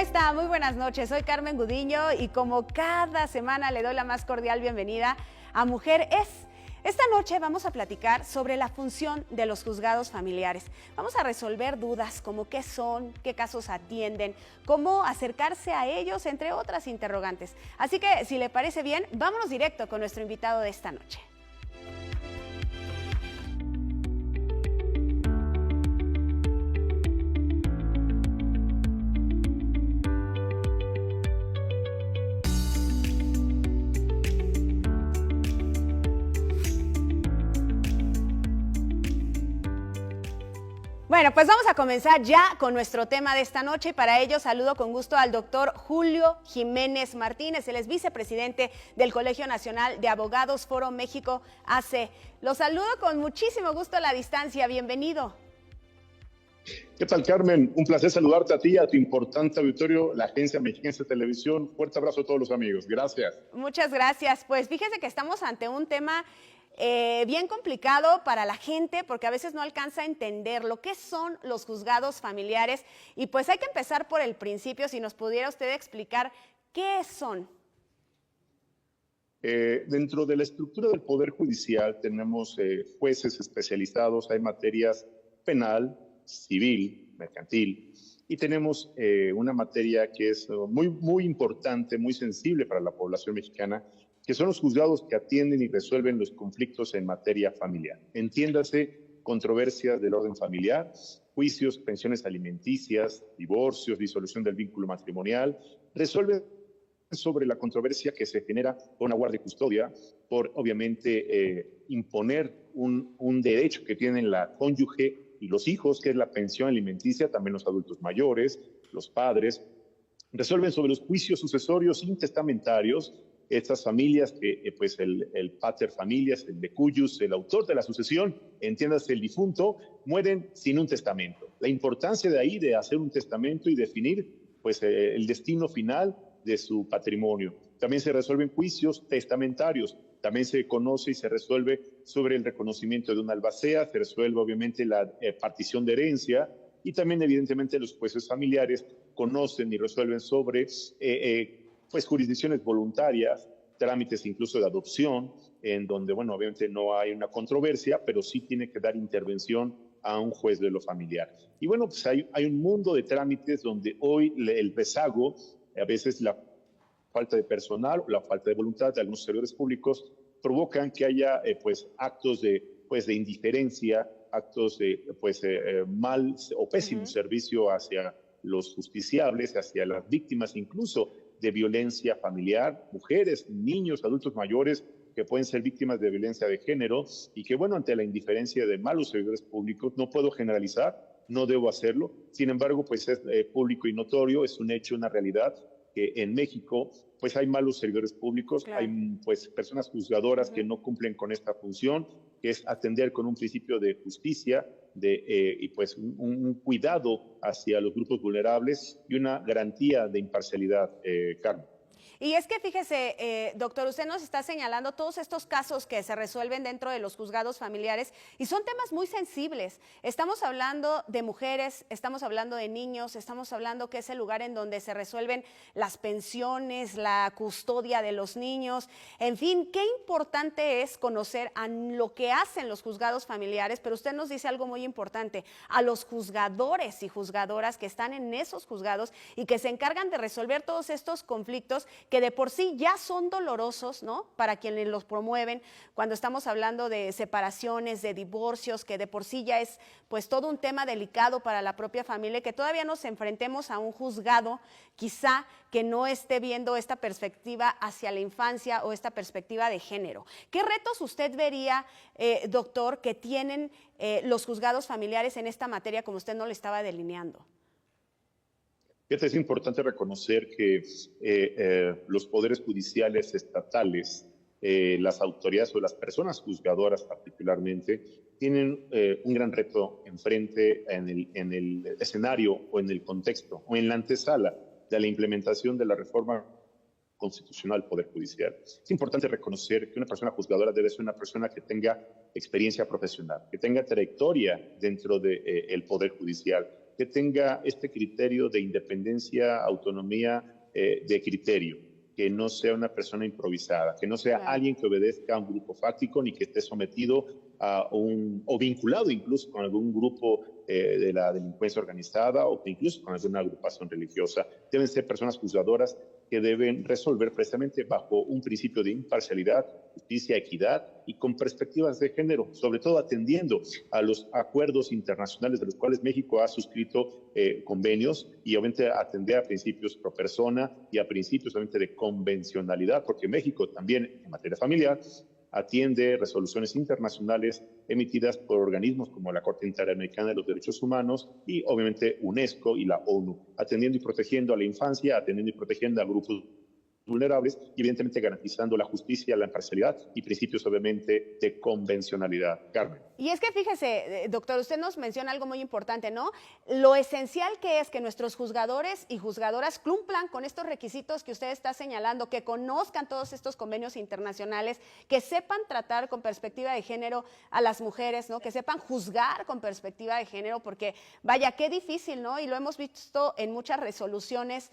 está? Muy buenas noches, soy Carmen Gudiño y como cada semana le doy la más cordial bienvenida a Mujer Es. Esta noche vamos a platicar sobre la función de los juzgados familiares. Vamos a resolver dudas como qué son, qué casos atienden, cómo acercarse a ellos, entre otras interrogantes. Así que, si le parece bien, vámonos directo con nuestro invitado de esta noche. Bueno, pues vamos a comenzar ya con nuestro tema de esta noche y para ello saludo con gusto al doctor Julio Jiménez Martínez. Él es vicepresidente del Colegio Nacional de Abogados Foro México AC. Lo saludo con muchísimo gusto a la distancia. Bienvenido. ¿Qué tal, Carmen? Un placer saludarte a ti y a tu importante auditorio, la Agencia Mexiquense de Televisión. Fuerte abrazo a todos los amigos. Gracias. Muchas gracias. Pues fíjese que estamos ante un tema bien complicado para la gente porque a veces no alcanza a entender lo que son los juzgados familiares y pues hay que empezar por el principio, si nos pudiera usted explicar qué son. Dentro de la estructura del Poder Judicial tenemos jueces especializados, hay materias penal, civil, mercantil y tenemos una materia que es muy importante, muy sensible para la población mexicana, que son los juzgados que atienden y resuelven los conflictos en materia familiar. Entiéndase, controversias del orden familiar, juicios, pensiones alimenticias, divorcios, disolución del vínculo matrimonial, resuelven sobre la controversia que se genera por una guardia y custodia, por obviamente imponer un derecho que tienen la cónyuge y los hijos, que es la pensión alimenticia, también los adultos mayores, los padres. Resuelven sobre los juicios sucesorios intestamentarios, estas familias que pues el pater familias, el decujus, el autor de la sucesión, entiéndase el difunto, mueren sin un testamento. La importancia de ahí de hacer un testamento y definir pues el destino final de su patrimonio. También se resuelven juicios testamentarios, también se conoce y se resuelve sobre el reconocimiento de una albacea, se resuelve obviamente la partición de herencia y también evidentemente los jueces familiares conocen y resuelven sobre pues jurisdicciones voluntarias, trámites incluso de adopción, en donde, bueno, obviamente no hay una controversia, pero sí tiene que dar intervención a un juez de lo familiar. Y bueno, pues hay un mundo de trámites donde hoy el rezago, a veces la falta de personal o la falta de voluntad de algunos servidores públicos provocan que haya pues actos de indiferencia, actos de mal o pésimo servicio hacia los justiciables, hacia las víctimas incluso de violencia familiar, mujeres, niños, adultos mayores que pueden ser víctimas de violencia de género y que, bueno, ante la indiferencia de malos servidores públicos, no puedo generalizar, no debo hacerlo, sin embargo, pues es público y notorio, es un hecho, una realidad, que en México pues hay malos servidores públicos, claro. Hay pues personas juzgadoras que no cumplen con esta función, que es atender con un principio de justicia y pues un cuidado hacia los grupos vulnerables y una garantía de imparcialidad, Carmen. Y es que fíjese, doctor, usted nos está señalando todos estos casos que se resuelven dentro de los juzgados familiares y son temas muy sensibles. Estamos hablando de mujeres, estamos hablando de niños, estamos hablando que es el lugar en donde se resuelven las pensiones, la custodia de los niños. En fin, qué importante es conocer a lo que hacen los juzgados familiares, pero usted nos dice algo muy importante, a los juzgadores y juzgadoras que están en esos juzgados y que se encargan de resolver todos estos conflictos que de por sí ya son dolorosos, ¿no? Para quienes los promueven, cuando estamos hablando de separaciones, de divorcios, que de por sí ya es pues todo un tema delicado para la propia familia, que todavía nos enfrentemos a un juzgado quizá que no esté viendo esta perspectiva hacia la infancia o esta perspectiva de género. ¿Qué retos usted vería, doctor, que tienen los juzgados familiares en esta materia como usted no le estaba delineando? Es importante reconocer que los poderes judiciales estatales, las autoridades o las personas juzgadoras particularmente, tienen un gran reto enfrente en el escenario o en el contexto o en la antesala de la implementación de la reforma constitucional del Poder Judicial. Es importante reconocer que una persona juzgadora debe ser una persona que tenga experiencia profesional, que tenga trayectoria dentro del Poder Judicial, que tenga este criterio de independencia, autonomía de criterio, que no sea una persona improvisada, que no sea alguien que obedezca a un grupo fáctico ni que esté sometido o vinculado incluso con algún grupo de la delincuencia organizada o que incluso con alguna agrupación religiosa. Deben ser personas juzgadoras que deben resolver precisamente bajo un principio de imparcialidad, justicia, equidad y con perspectivas de género, sobre todo atendiendo a los acuerdos internacionales de los cuales México ha suscrito convenios y obviamente atender a principios pro persona y a principios obviamente de convencionalidad, porque México también en materia familiar atiende resoluciones internacionales emitidas por organismos como la Corte Interamericana de los Derechos Humanos y obviamente UNESCO y la ONU, atendiendo y protegiendo a la infancia, atendiendo y protegiendo a grupos vulnerables y evidentemente garantizando la justicia, la imparcialidad y principios obviamente de convencionalidad. Carmen. Y es que fíjese, doctor, usted nos menciona algo muy importante, ¿no? Lo esencial que es que nuestros juzgadores y juzgadoras cumplan con estos requisitos que usted está señalando, que conozcan todos estos convenios internacionales, que sepan tratar con perspectiva de género a las mujeres, ¿no? Que sepan juzgar con perspectiva de género, porque vaya, qué difícil, ¿no? Y lo hemos visto en muchas resoluciones,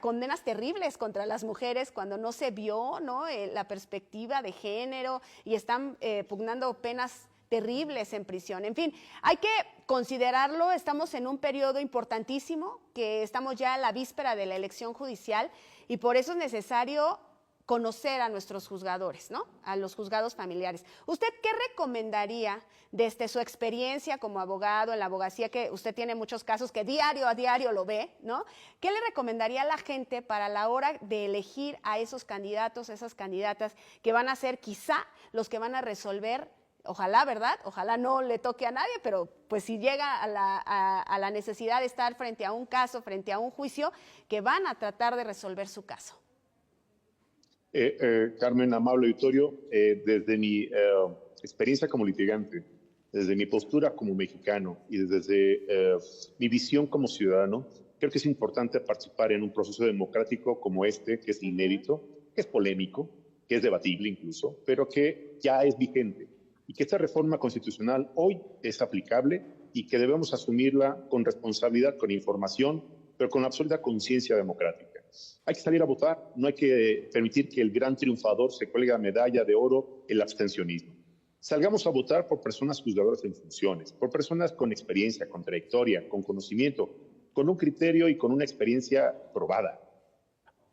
condenas terribles contra las mujeres cuando no se vio, ¿no? La perspectiva de género y están pugnando penas terribles en prisión. En fin, hay que considerarlo, estamos en un periodo importantísimo, que estamos ya a la víspera de la elección judicial y por eso es necesario conocer a nuestros juzgadores, ¿no? A los juzgados familiares. ¿Usted qué recomendaría desde su experiencia como abogado, en la abogacía, que usted tiene muchos casos que diario a diario lo ve, ¿no? ¿Qué le recomendaría a la gente para la hora de elegir a esos candidatos, esas candidatas que van a ser quizá los que van a resolver? Ojalá, ¿verdad? Ojalá no le toque a nadie, pero pues si llega a la necesidad de estar frente a un caso, frente a un juicio, que van a tratar de resolver su caso. Carmen, amable auditorio, desde mi experiencia como litigante, desde mi postura como mexicano y desde mi visión como ciudadano, creo que es importante participar en un proceso democrático como este, que es inédito, que es polémico, que es debatible incluso, pero que ya es vigente y que esta reforma constitucional hoy es aplicable y que debemos asumirla con responsabilidad, con información, pero con absoluta conciencia democrática. Hay que salir a votar, no hay que permitir que el gran triunfador se cuelgue la medalla de oro, el abstencionismo. Salgamos a votar por personas juzgadoras en funciones, por personas con experiencia, con trayectoria, con conocimiento, con un criterio y con una experiencia probada,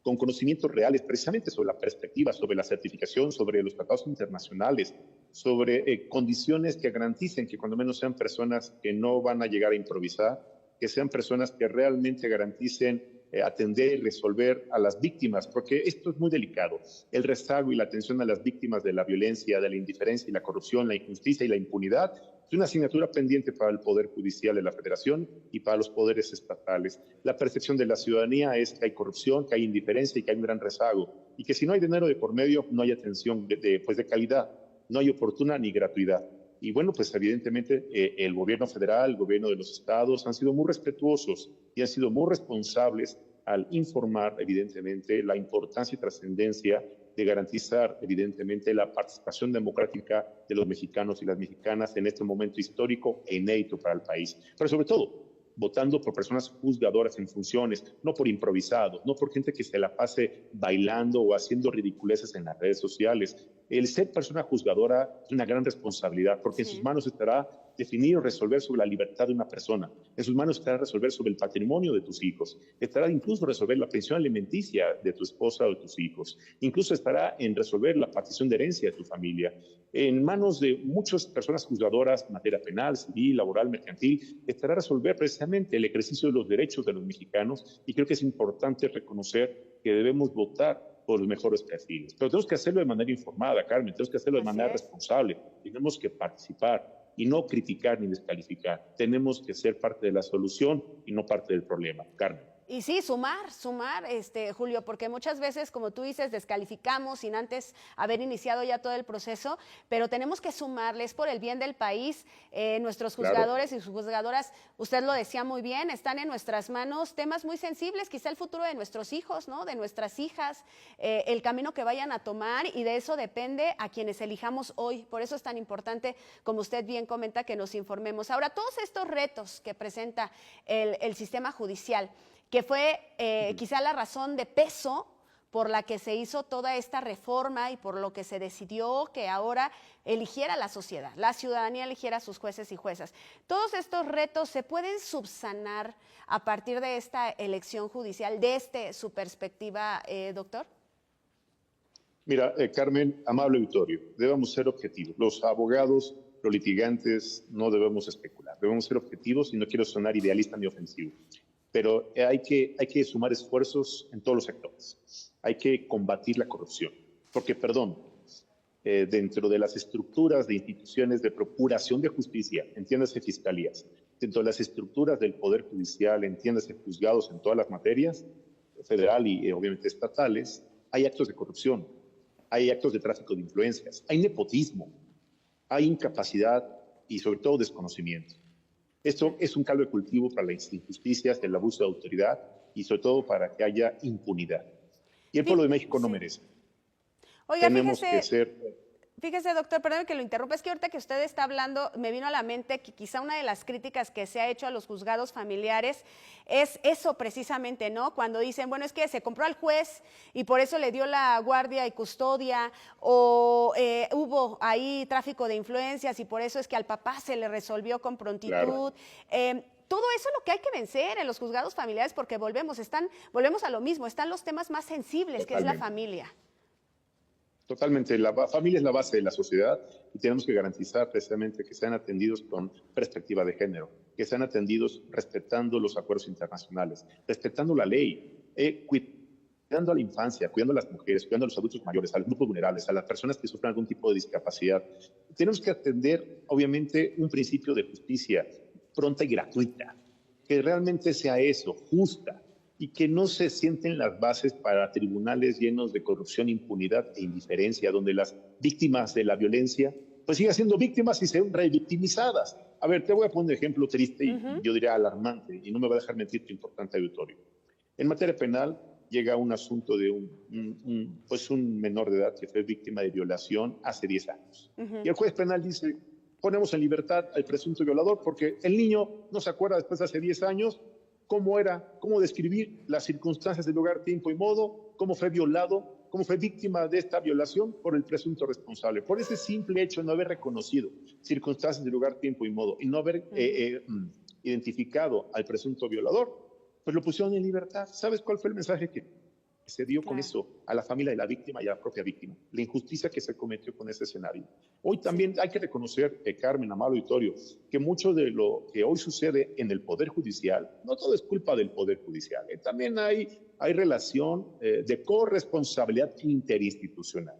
con conocimientos reales precisamente sobre la perspectiva, sobre la certificación, sobre los tratados internacionales, sobre condiciones que garanticen que cuando menos sean personas que no van a llegar a improvisar, que sean personas que realmente garanticen atender y resolver a las víctimas, porque esto es muy delicado. El rezago y la atención a las víctimas de la violencia, de la indiferencia y la corrupción, la injusticia y la impunidad es una asignatura pendiente para el Poder Judicial de la Federación y para los poderes estatales. La percepción de la ciudadanía es que hay corrupción, que hay indiferencia y que hay un gran rezago, y que si no hay dinero de por medio, no hay atención de calidad, no hay oportuna ni gratuidad. Y bueno, pues evidentemente el gobierno federal, el gobierno de los estados han sido muy respetuosos y han sido muy responsables al informar evidentemente la importancia y trascendencia de garantizar evidentemente la participación democrática de los mexicanos y las mexicanas en este momento histórico e inédito para el país. Pero sobre todo, votando por personas juzgadoras en funciones, no por improvisados, no por gente que se la pase bailando o haciendo ridiculeces en las redes sociales. El ser persona juzgadora es una gran responsabilidad, porque en sus manos estará definir o resolver sobre la libertad de una persona, en sus manos estará resolver sobre el patrimonio de tus hijos, estará incluso resolver la pensión alimenticia de tu esposa o de tus hijos, incluso estará en resolver la partición de herencia de tu familia. En manos de muchas personas juzgadoras en materia penal, civil, laboral, mercantil, estará resolver precisamente el ejercicio de los derechos de los mexicanos, y creo que es importante reconocer que debemos votar por los mejores perfiles. Pero tenemos que hacerlo de manera informada, Carmen, tenemos que hacerlo de manera responsable, tenemos que participar y no criticar ni descalificar. Tenemos que ser parte de la solución y no parte del problema, Carmen. Y sí, sumar, Julio, porque muchas veces, como tú dices, descalificamos sin antes haber iniciado ya todo el proceso, pero tenemos que sumarles por el bien del país. Nuestros Claro. juzgadores y sus juzgadoras, usted lo decía muy bien, están en nuestras manos temas muy sensibles, quizá el futuro de nuestros hijos, ¿no? De nuestras hijas, el camino que vayan a tomar, y de eso depende a quienes elijamos hoy. Por eso es tan importante, como usted bien comenta, que nos informemos. Ahora, todos estos retos que presenta el sistema judicial, que fue quizá la razón de peso por la que se hizo toda esta reforma y por lo que se decidió que ahora eligiera la sociedad, la ciudadanía eligiera a sus jueces y juezas. Todos estos retos se pueden subsanar a partir de esta elección judicial, desde su perspectiva, doctor. Mira, Carmen, amable auditorio, debemos ser objetivos. Los abogados, los litigantes, no debemos especular. Debemos ser objetivos y no quiero sonar idealista ni ofensivo. Pero hay que sumar esfuerzos en todos los sectores. Hay que combatir la corrupción. Porque, perdón, dentro de las estructuras de instituciones de procuración de justicia, entiéndase fiscalías, dentro de las estructuras del Poder Judicial, entiéndase juzgados en todas las materias, federal y obviamente estatales, hay actos de corrupción, hay actos de tráfico de influencias, hay nepotismo, hay incapacidad y sobre todo desconocimiento. Esto es un caldo de cultivo para las injusticias, el abuso de autoridad y sobre todo para que haya impunidad. Y el pueblo de México no merece. Oiga, Tenemos que ser... Fíjese, doctor, perdón que lo interrumpa, es que ahorita que usted está hablando, me vino a la mente que quizá una de las críticas que se ha hecho a los juzgados familiares es eso precisamente, ¿no? Cuando dicen, bueno, es que se compró al juez y por eso le dio la guardia y custodia, o hubo ahí tráfico de influencias y por eso es que al papá se le resolvió con prontitud. Claro. Todo eso es lo que hay que vencer en los juzgados familiares, porque volvemos a lo mismo, están los temas más sensibles, que es la familia. Totalmente, la familia es la base de la sociedad y tenemos que garantizar precisamente que sean atendidos con perspectiva de género, que sean atendidos respetando los acuerdos internacionales, respetando la ley, cuidando a la infancia, cuidando a las mujeres, cuidando a los adultos mayores, a los grupos vulnerables, a las personas que sufren algún tipo de discapacidad. Tenemos que atender, obviamente, un principio de justicia pronta y gratuita, que realmente sea eso, justa, y que no se sienten las bases para tribunales llenos de corrupción, impunidad e indiferencia, donde las víctimas de la violencia pues sigan siendo víctimas y sean revictimizadas. A ver, te voy a poner un ejemplo triste y yo diría alarmante, y no me va a dejar mentir tu importante auditorio. En materia penal llega un asunto de un menor de edad que fue víctima de violación hace 10 años. Y el juez penal dice, ponemos en libertad al presunto violador porque el niño no se acuerda después de hace 10 años cómo describir las circunstancias del lugar, tiempo y modo, cómo fue violado, cómo fue víctima de esta violación por el presunto responsable. Por ese simple hecho de no haber reconocido circunstancias del lugar, tiempo y modo y no haber identificado al presunto violador, pues lo pusieron en libertad. ¿Sabes cuál fue el mensaje que se dio con eso a la familia de la víctima y a la propia víctima? La injusticia que se cometió con ese escenario. Hoy también hay que reconocer, Carmen, amado auditorio, que mucho de lo que hoy sucede en el Poder Judicial, no todo es culpa del Poder Judicial, también hay relación de corresponsabilidad interinstitucional.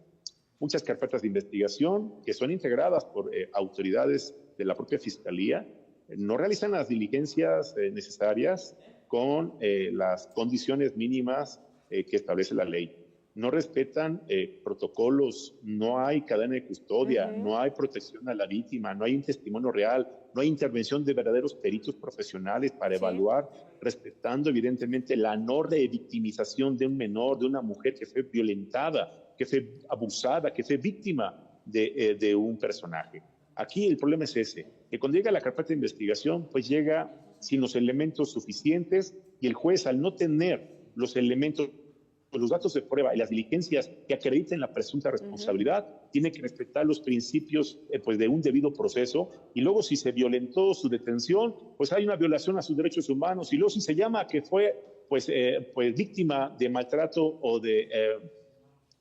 Muchas carpetas de investigación que son integradas por autoridades de la propia Fiscalía no realizan las diligencias necesarias con las condiciones mínimas que establece la ley. No respetan protocolos, no hay cadena de custodia, no hay protección a la víctima, no hay un testimonio real, no hay intervención de verdaderos peritos profesionales para evaluar, respetando evidentemente la no revictimización de un menor, de una mujer que fue violentada, que fue abusada, que fue víctima de un personaje. Aquí el problema es ese, que cuando llega la carpeta de investigación, pues llega sin los elementos suficientes y el juez, al no tener los elementos, los datos de prueba y las diligencias que acrediten la presunta responsabilidad, tiene que respetar los principios pues de un debido proceso, y luego si se violentó su detención, pues hay una violación a sus derechos humanos, y luego si se llama que fue pues víctima de maltrato o de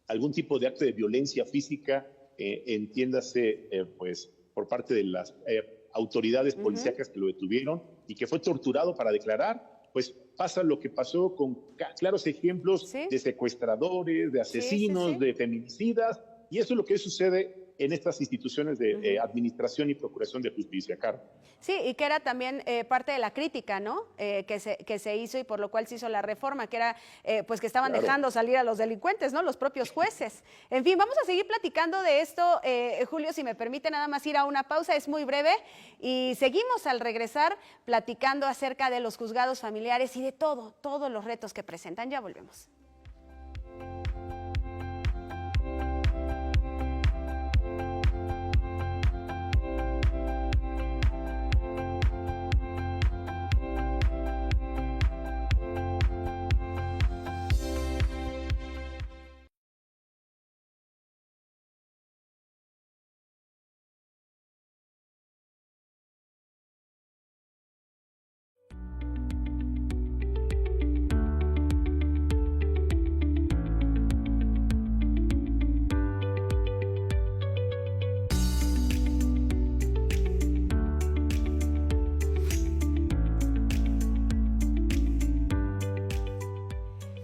algún tipo de acto de violencia física, entiéndase pues por parte de las autoridades policíacas que lo detuvieron y que fue torturado para declarar, pues pasa lo que pasó con claros ejemplos de secuestradores, de asesinos, de feminicidas, y eso es lo que sucede en estas instituciones de administración y procuración de justicia, Carmen. Sí, y que era también parte de la crítica, ¿no? Que se hizo y por lo cual se hizo la reforma, que era pues que estaban dejando salir a los delincuentes, ¿no? Los propios jueces. En fin, vamos a seguir platicando de esto, Julio, si me permite nada más ir a una pausa, es muy breve, y seguimos al regresar platicando acerca de los juzgados familiares y de todos los retos que presentan. Ya volvemos.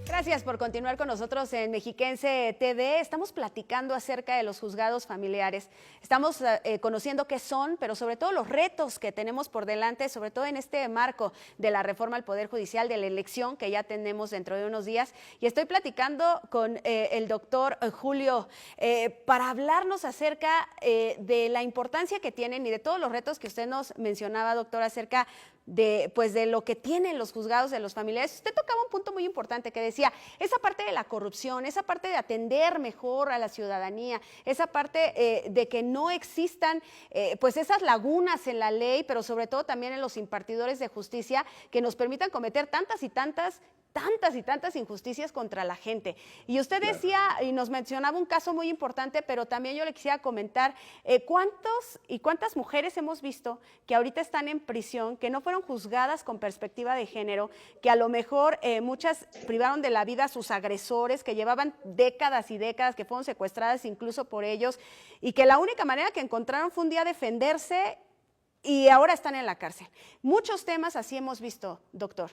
Gracias por continuar con nosotros en Mexiquense TV. Estamos platicando acerca de los juzgados familiares. Estamos conociendo qué son, pero sobre todo los retos que tenemos por delante, sobre todo en este marco de la reforma al Poder Judicial, de la elección que ya tenemos dentro de unos días. Y estoy platicando con el doctor Julio para hablarnos acerca de la importancia que tienen y de todos los retos que usted nos mencionaba, doctor, acerca de lo que tienen los juzgados de los familiares. Usted tocaba un punto muy importante que decía, esa parte de la corrupción, esa parte de atender mejor a la ciudadanía, esa parte de que no existan pues esas lagunas en la ley, pero sobre todo también en los impartidores de justicia que nos permitan cometer tantas injusticias contra la gente. Y usted decía y nos mencionaba un caso muy importante, pero también yo le quisiera comentar cuántas mujeres hemos visto que ahorita están en prisión, que no fueron juzgadas con perspectiva de género, que a lo mejor muchas privaron de la vida a sus agresores, que llevaban décadas y décadas, que fueron secuestradas incluso por ellos, y que la única manera que encontraron fue un día defenderse y ahora están en la cárcel. Muchos temas así hemos visto, doctor.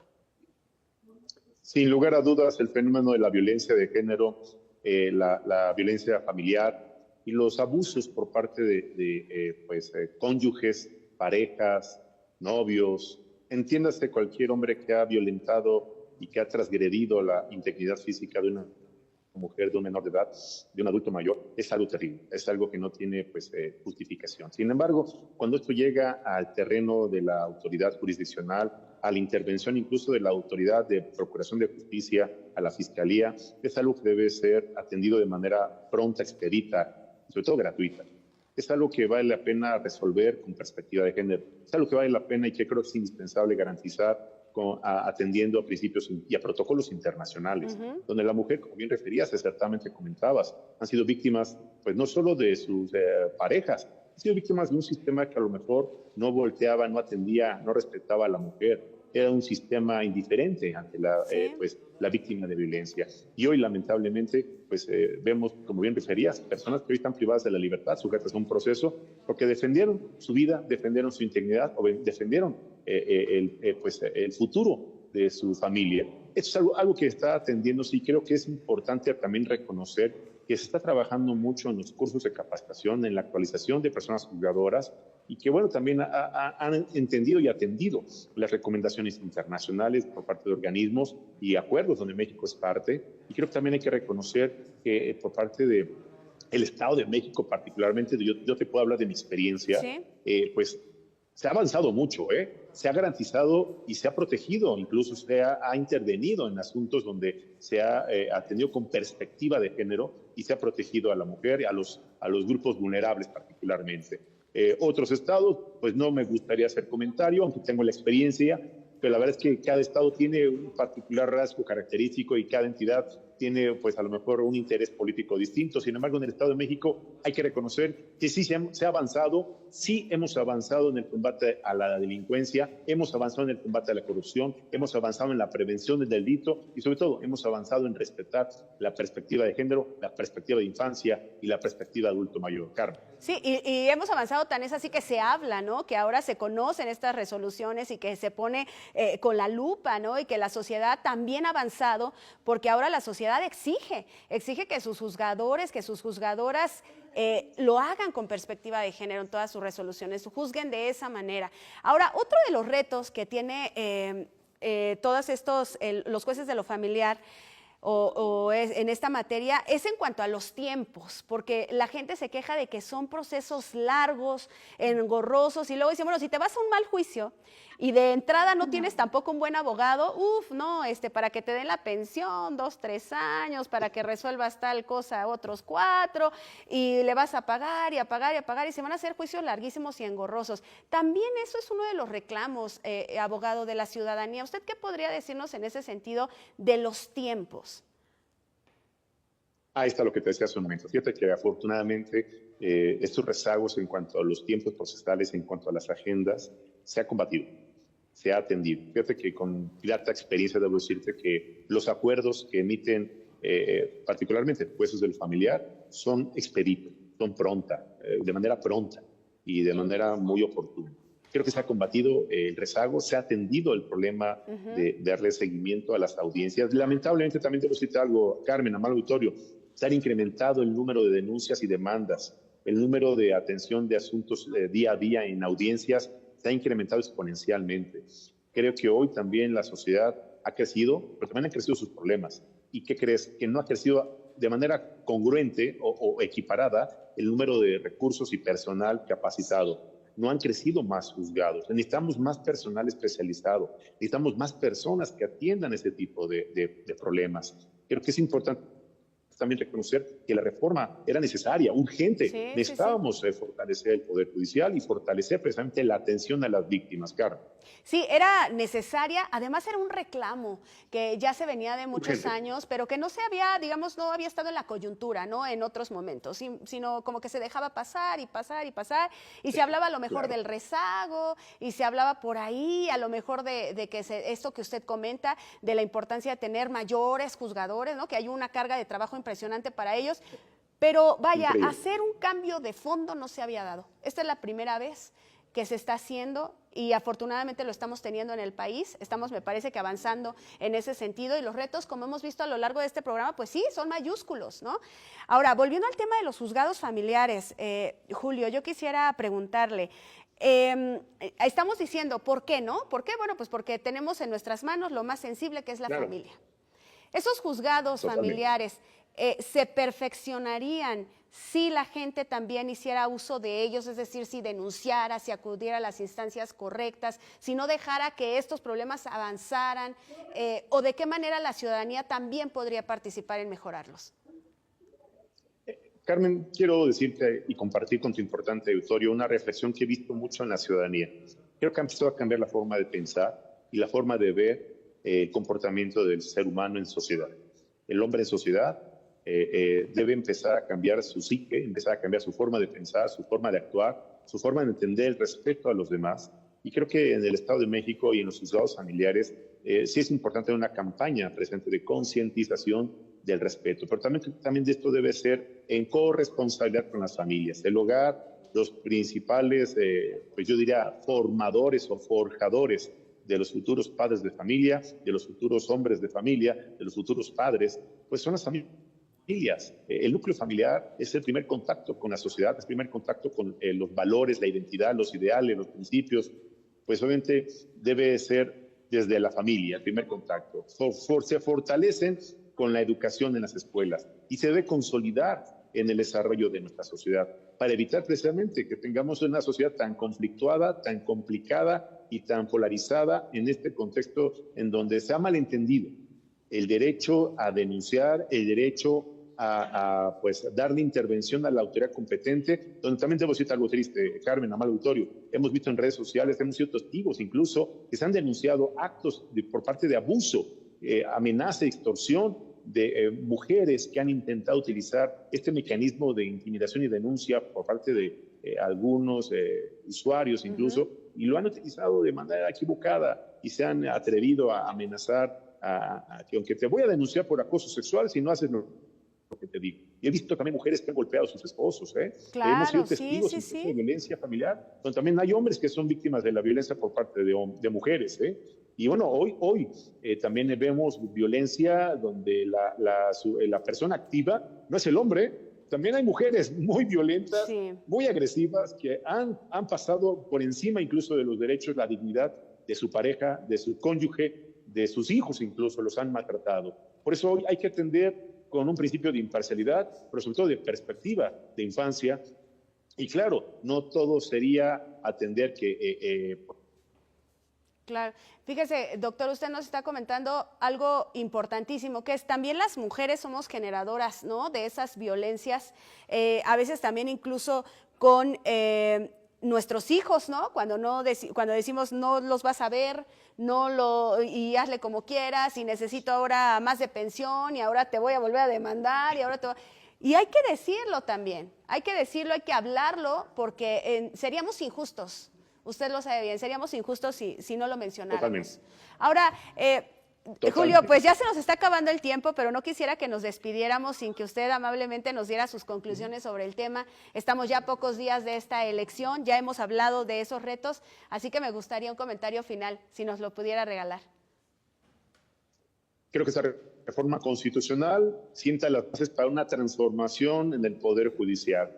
Sin lugar a dudas, el fenómeno de la violencia de género, la violencia familiar y los abusos por parte de cónyuges, parejas, novios, entiéndase cualquier hombre que ha violentado y que ha transgredido la integridad física de una mujer, de un menor de edad, de un adulto mayor, es algo terrible, es algo que no tiene justificación. Sin embargo, cuando esto llega al terreno de la autoridad jurisdiccional, a la intervención incluso de la autoridad de procuración de justicia, a la fiscalía, es algo que debe ser atendido de manera pronta, expedita, sobre todo gratuita. Es algo que vale la pena resolver con perspectiva de género. Es algo que vale la pena y que creo que es indispensable garantizar atendiendo a principios y a protocolos internacionales, donde la mujer, como bien referías, acertadamente comentabas, han sido víctimas, pues no solo de sus parejas, han sido víctimas de un sistema que a lo mejor no volteaba, no atendía, no respetaba a la mujer. Era un sistema indiferente ante la víctima de violencia. Y hoy, lamentablemente, vemos, como bien referías, personas que hoy están privadas de la libertad, sujetas a un proceso, porque defendieron su vida, defendieron su integridad o defendieron el futuro de su familia. Esto es algo que está atendiéndose y creo que es importante también reconocer que se está trabajando mucho en los cursos de capacitación, en la actualización de personas juzgadoras y que, bueno, también han entendido y atendido las recomendaciones internacionales por parte de organismos y acuerdos donde México es parte. Y creo que también hay que reconocer que por parte del Estado de México particularmente, yo te puedo hablar de mi experiencia, ¿sí? Se ha avanzado mucho, se ha garantizado y se ha protegido, incluso se ha intervenido en asuntos donde se ha atendido con perspectiva de género y se ha protegido a la mujer y a los grupos vulnerables particularmente. Otros estados, pues no me gustaría hacer comentario, aunque tengo la experiencia, pero la verdad es que cada estado tiene un particular rasgo característico y cada entidad tiene, pues a lo mejor, un interés político distinto. Sin embargo, en el Estado de México hay que reconocer que sí se ha avanzado, sí hemos avanzado en el combate a la delincuencia, hemos avanzado en el combate a la corrupción, hemos avanzado en la prevención del delito y, sobre todo, hemos avanzado en respetar la perspectiva de género, la perspectiva de infancia y la perspectiva de adulto mayor. Carmen. Sí, y hemos avanzado, tan es así que se habla, ¿no? Que ahora se conocen estas resoluciones y que se pone con la lupa, ¿no? Y que la sociedad también ha avanzado, porque ahora la sociedad exige que sus juzgadores, que sus juzgadoras lo hagan con perspectiva de género en todas sus resoluciones, juzguen de esa manera. Ahora, otro de los retos que tiene todos los jueces de lo familiar en esta materia es en cuanto a los tiempos, porque la gente se queja de que son procesos largos, engorrosos, y luego dicen, bueno, si te vas a un mal juicio y de entrada no tienes tampoco un buen abogado, no, para que te den la pensión, 2, 3 años, para que resuelvas tal cosa, otros 4, y le vas a pagar y a pagar y a pagar, y se van a hacer juicios larguísimos y engorrosos. También eso es uno de los reclamos, abogado, de la ciudadanía. ¿Usted qué podría decirnos en ese sentido de los tiempos? Ahí está lo que te decía hace un momento. Fíjate que afortunadamente estos rezagos en cuanto a los tiempos procesales, en cuanto a las agendas, se ha combatido, se ha atendido. Fíjate que con grata experiencia debo decirte que los acuerdos que emiten particularmente jueces del familiar son expeditos, son de manera pronta y de manera muy oportuna. Creo que se ha combatido el rezago, se ha atendido el problema de darle seguimiento a las audiencias. Lamentablemente también debo decirte algo, Carmen, amable auditorio, se ha incrementado el número de denuncias y demandas, el número de atención de asuntos día a día en audiencias se ha incrementado exponencialmente. Creo que hoy también la sociedad ha crecido, pero también han crecido sus problemas. ¿Y qué crees? Que no ha crecido de manera congruente o equiparada el número de recursos y personal capacitado. No han crecido más juzgados. Necesitamos más personal especializado. Necesitamos más personas que atiendan ese tipo de problemas. Creo que es importante también reconocer que la reforma era necesaria, urgente. Sí, Necesitábamos fortalecer el Poder Judicial y fortalecer precisamente la atención a las víctimas, Carmen. Sí, era necesaria, además era un reclamo que ya se venía de muchos Urgente. años, pero que no se había, digamos, no había estado en la coyuntura, ¿no? En otros momentos, sino como que se dejaba pasar y pasar y pasar, y se hablaba a lo mejor del rezago, y se hablaba por ahí, a lo mejor de que esto que usted comenta, de la importancia de tener mayores juzgadores, ¿no? Que hay una carga de trabajo impresionante para ellos, pero vaya, Increíble. hacer un cambio de fondo no se había dado. Esta es la primera vez que se está haciendo y afortunadamente lo estamos teniendo en el país. Estamos, me parece que avanzando en ese sentido y los retos, como hemos visto a lo largo de este programa, pues sí, son mayúsculos, ¿no? Ahora, volviendo al tema de los juzgados familiares, Julio, yo quisiera preguntarle, estamos diciendo, ¿por qué no? ¿Por qué? Bueno, pues porque tenemos en nuestras manos lo más sensible que es la familia. Esos juzgados familiares se perfeccionarían si la gente también hiciera uso de ellos, es decir, si denunciara, si acudiera a las instancias correctas, si no dejara que estos problemas avanzaran, o de qué manera la ciudadanía también podría participar en mejorarlos. Carmen, quiero decirte y compartir con tu importante auditorio una reflexión que he visto mucho en la ciudadanía. Creo que ha empezado a cambiar la forma de pensar y la forma de ver el comportamiento del ser humano en sociedad. El hombre en sociedad debe empezar a cambiar su psique, empezar a cambiar su forma de pensar, su forma de actuar, su forma de entender el respeto a los demás. Y creo que en el Estado de México y en los juzgados familiares sí es importante una campaña presente de concientización del respeto, pero también de esto debe ser en corresponsabilidad con las familias. El hogar, los principales, pues yo diría, formadores o forjadores de los futuros padres de familia, de los futuros hombres de familia, de los futuros padres, pues son las familias. El núcleo familiar es el primer contacto con la sociedad, es el primer contacto con los valores, la identidad, los ideales, los principios. Pues obviamente debe ser desde la familia, el primer contacto. Se fortalecen con la educación en las escuelas y se debe consolidar en el desarrollo de nuestra sociedad para evitar precisamente que tengamos una sociedad tan conflictuada, tan complicada y tan polarizada en este contexto en donde se ha malentendido el derecho a denunciar, el derecho a pues, darle intervención a la autoridad competente, donde también debo decir algo triste, Carmen, amable auditorio, hemos visto en redes sociales, hemos sido testigos incluso, que se han denunciado actos por parte de abuso, amenaza, extorsión de mujeres que han intentado utilizar este mecanismo de intimidación y denuncia por parte de algunos usuarios incluso, y lo han utilizado de manera equivocada y se han atrevido a amenazar a que aunque te voy a denunciar por acoso sexual si no haces lo que te digo. Y he visto también mujeres que han golpeado a sus esposos. Claro, hemos sido testigos de violencia familiar, donde también hay hombres que son víctimas de la violencia por parte de mujeres. Y bueno, hoy también vemos violencia donde la persona activa no es el hombre. También hay mujeres muy violentas, Sí. muy agresivas, que han pasado por encima incluso de los derechos, la dignidad de su pareja, de su cónyuge, de sus hijos incluso, los han maltratado. Por eso hoy hay que atender con un principio de imparcialidad, pero sobre todo de perspectiva de infancia. Y claro, no todo sería atender que Claro. Fíjese, doctor, usted nos está comentando algo importantísimo, que es también las mujeres somos generadoras, ¿no?, de esas violencias, a veces también incluso con nuestros hijos, ¿no? Cuando decimos no los vas a ver, y hazle como quieras, y necesito ahora más de pensión, y ahora te voy a volver a demandar, y hay que decirlo también, hay que decirlo, hay que hablarlo, porque seríamos injustos. Usted lo sabe bien, seríamos injustos si no lo mencionáramos. Totalmente. Ahora, Totalmente. Julio, pues ya se nos está acabando el tiempo, pero no quisiera que nos despidiéramos sin que usted amablemente nos diera sus conclusiones sobre el tema. Estamos ya a pocos días de esta elección, ya hemos hablado de esos retos, así que me gustaría un comentario final, si nos lo pudiera regalar. Creo que esa reforma constitucional sienta las bases para una transformación en el Poder Judicial.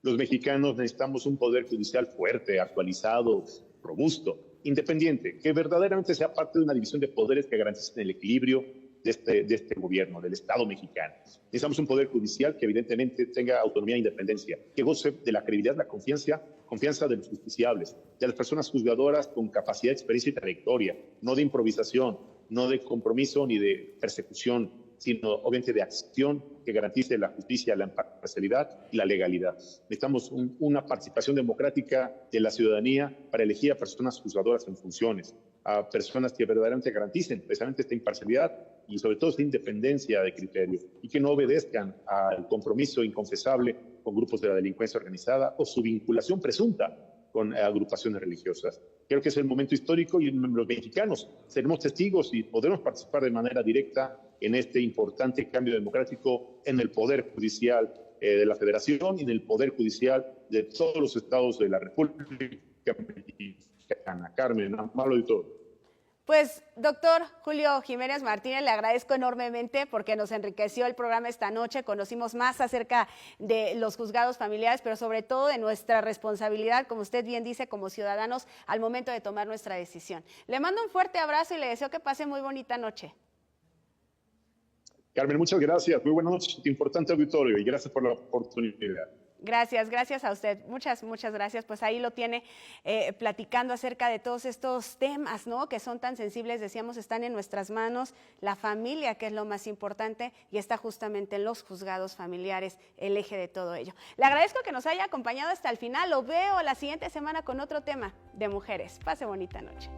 Los mexicanos necesitamos un Poder Judicial fuerte, actualizado, robusto, independiente, que verdaderamente sea parte de una división de poderes que garanticen el equilibrio de este gobierno, del Estado mexicano. Necesitamos un Poder Judicial que evidentemente tenga autonomía e independencia, que goce de la credibilidad, la confianza de los justiciables, de las personas juzgadoras con capacidad, experiencia y trayectoria, no de improvisación, no de compromiso ni de persecución, sino obviamente de acción que garantice la justicia, la imparcialidad y la legalidad. Necesitamos una participación democrática de la ciudadanía para elegir a personas juzgadoras en funciones, a personas que verdaderamente garanticen precisamente esta imparcialidad y sobre todo esta independencia de criterio, y que no obedezcan al compromiso inconfesable con grupos de la delincuencia organizada o su vinculación presunta con agrupaciones religiosas. Creo que es el momento histórico y los mexicanos seremos testigos y podremos participar de manera directa en este importante cambio democrático en el Poder Judicial de la Federación y en el Poder Judicial de todos los estados de la República Mexicana. Carmen, malo y todo. Pues, doctor Julio Jiménez Martínez, le agradezco enormemente porque nos enriqueció el programa esta noche, conocimos más acerca de los juzgados familiares, pero sobre todo de nuestra responsabilidad, como usted bien dice, como ciudadanos, al momento de tomar nuestra decisión. Le mando un fuerte abrazo y le deseo que pase muy bonita noche. Carmen, muchas gracias. Muy buenas noches, importante auditorio, y gracias por la oportunidad. Gracias a usted. Muchas gracias. Pues ahí lo tiene platicando acerca de todos estos temas, ¿no?, que son tan sensibles, decíamos, están en nuestras manos, la familia, que es lo más importante, y está justamente en los juzgados familiares el eje de todo ello. Le agradezco que nos haya acompañado hasta el final. Lo veo la siguiente semana con otro tema de mujeres. Pase bonita noche.